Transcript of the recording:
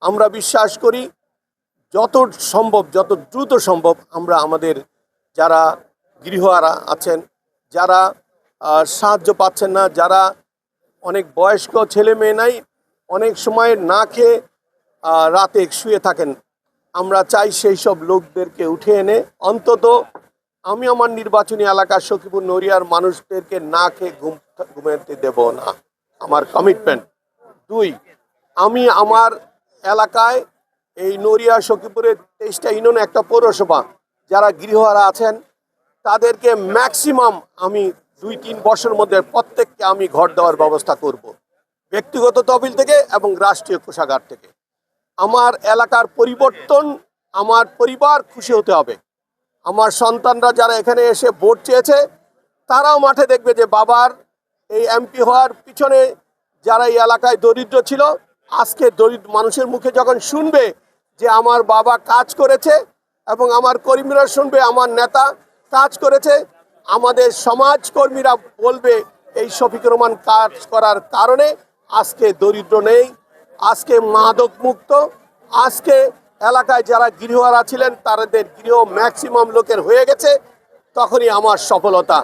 আমরা বিশ্বাস করি যত সম্ভব, যত দ্রুত সম্ভব আমরা আমাদের যারা গৃহহারা আছেন, যারা সাহায্য পাচ্ছেন না, যারা অনেক বয়স্ক ছেলে মেয়ে নাই, অনেক সময় না খেয়ে রাতে শুয়ে থাকেন, আমরা চাই সেই সব লোকদেরকে উঠে এনে অন্তত আমি আমার নির্বাচনী এলাকার সখীপুর নড়িয়ার মানুষদেরকে না খেয়ে ঘুমাতে দেব না, আমার কমিটমেন্ট। দুই, আমি আমার এলাকায় এই নড়িয়া সখীপুরের 23টা ইউনিয়ন, একটা পৌরসভা, যারা গৃহহারা আছেন তাদেরকে ম্যাক্সিমাম আমি 2-3 বছরের মধ্যে প্রত্যেককে আমি ঘর দেওয়ার ব্যবস্থা করব, ব্যক্তিগত তহবিল থেকে এবং রাষ্ট্রীয় কোষাগার থেকে। আমার এলাকার পরিবর্তন, আমার পরিবার খুশি হতে হবে। আমার সন্তানরা যারা এখানে এসে ভোট চেয়েছে তারাও মাঠে দেখবে যে বাবার এই এমপি হওয়ার পিছনে যারা এই এলাকায় দরিদ্র ছিল, আজকে দরিদ্র মানুষের মুখে যখন শুনবে যে আমার বাবা কাজ করেছে এবং আমার কর্মীরা শুনবে আমার নেতা কাজ করেছে, আমাদের সমাজকর্মীরা বলবে এই শফিকুর রহমান কাজ করার কারণে আজকে দরিদ্র নেই, আজকে মাদক মুক্ত, আজকে এলাকায় যারা গৃহহারা ছিলেন তাদের গৃহ ম্যাক্সিমাম লোকের হয়ে গেছে, তখনই আমার সফলতা।